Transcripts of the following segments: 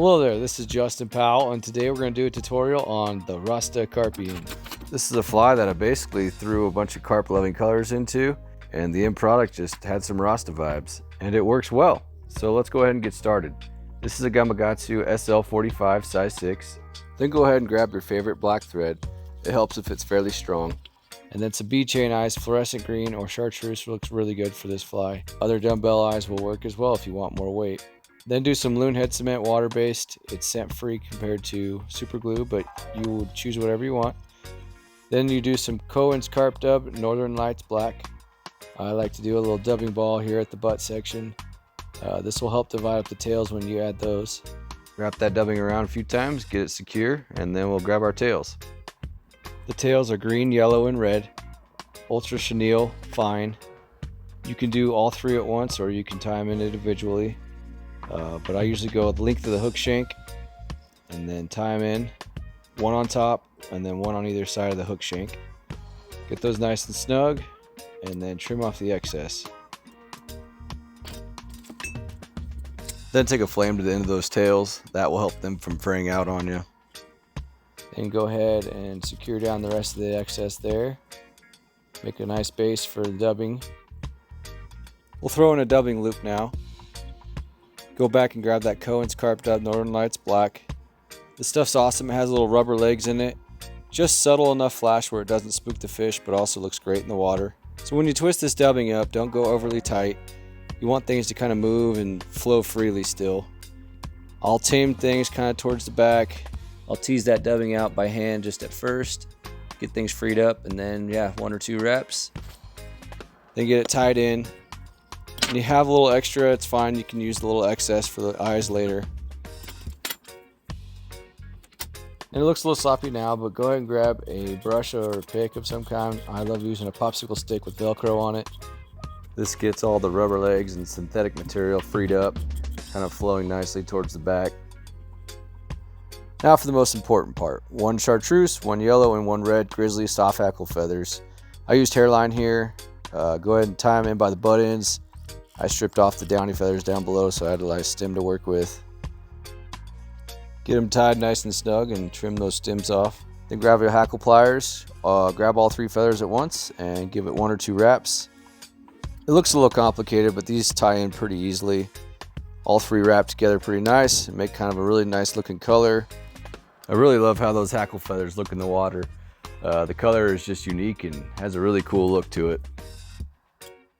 Hello there, this is Justin Powell, and today we're going to do a tutorial on the Rastacarpian. This is a fly that I basically threw a bunch of carp loving colors into, and the end product just had some Rasta vibes, and it works well. So let's go ahead and get started. This is a Gamakatsu SL45 size 6. Then go ahead and grab your favorite black thread. It helps if it's fairly strong. And then some bead chain eyes, fluorescent green or chartreuse looks really good for this fly. Other dumbbell eyes will work as well if you want more weight. Then do some loon head cement, water-based. It's scent-free compared to super glue, but you will choose whatever you want. Then you do some Cohens Carp dub, Northern Lights black. I like to do a little dubbing ball here at the butt section. This will help divide up the tails when you add those. Wrap that dubbing around a few times, get it secure, and then we'll grab our tails. The tails are green, yellow, and red. Ultra chenille, fine. You can do all three at once, or you can tie them in individually. But I usually go with the length of the hook shank and then tie them in, one on top and then one on either side of the hook shank. Get those nice and snug and then trim off the excess. Then take a flame to the end of those tails. That will help them from fraying out on you. Then go ahead and secure down the rest of the excess there. Make a nice base for the dubbing. We'll throw in a dubbing loop now. Go back and grab that Cohens Carp dub, Northern Lights black. This stuff's awesome. It has little rubber legs in it. Just subtle enough flash where it doesn't spook the fish, but also looks great in the water. So when you twist this dubbing up, don't go overly tight. You want things to kind of move and flow freely still. I'll tame things kind of towards the back. I'll tease that dubbing out by hand just at first. Get things freed up, and then one or two reps. Then get it tied in. When you have a little extra, it's fine. You can use the little excess for the eyes later. And it looks a little sloppy now, but go ahead and grab a brush or a pick of some kind. I love using a popsicle stick with Velcro on it. This gets all the rubber legs and synthetic material freed up, kind of flowing nicely towards the back. Now for the most important part. One chartreuse, one yellow, and one red grizzly soft hackle feathers. I used hairline here. Go ahead and tie them in by the butt ends. I stripped off the downy feathers down below, so I had a nice stem to work with. Get them tied nice and snug and trim those stems off. Then grab your hackle pliers, grab all three feathers at once and give it one or two wraps. It looks a little complicated, but these tie in pretty easily. All three wrap together pretty nice and make kind of a really nice looking color. I really love how those hackle feathers look in the water. The color is just unique and has a really cool look to it.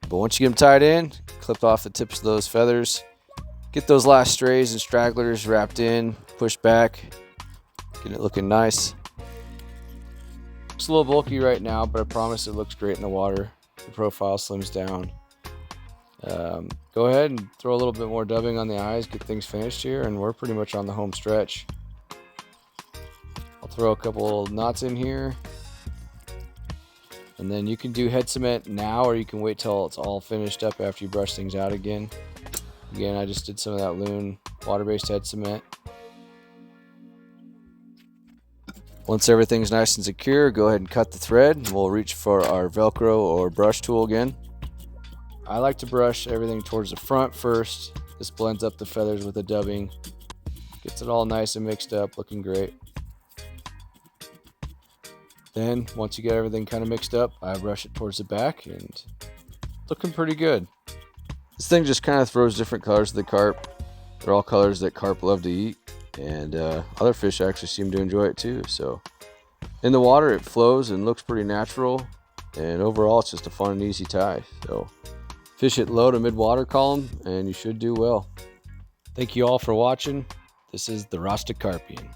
But once you get them tied in, clip off the tips of those feathers. Get those last strays and stragglers wrapped in, push back, get it looking nice. It's a little bulky right now, but I promise it looks great in the water. The profile slims down. Go ahead and throw a little bit more dubbing on the eyes, get things finished here, and we're pretty much on the home stretch. I'll throw a couple knots in here. And then you can do head cement now, or you can wait till it's all finished up after you brush things out again. Again, I just did some of that loon water-based head cement. Once everything's nice and secure, go ahead and cut the thread. And we'll reach for our Velcro or brush tool again. I like to brush everything towards the front first. This blends up the feathers with the dubbing. Gets it all nice and mixed up, looking great. Then, once you get everything kind of mixed up, I brush it towards the back and looking pretty good. This thing just kind of throws different colors to the carp. They're all colors that carp love to eat, and other fish actually seem to enjoy it too. So, in the water, it flows and looks pretty natural, and overall, it's just a fun and easy tie. So, fish it low to mid-water column, and you should do well. Thank you all for watching. This is the Rastacarpian.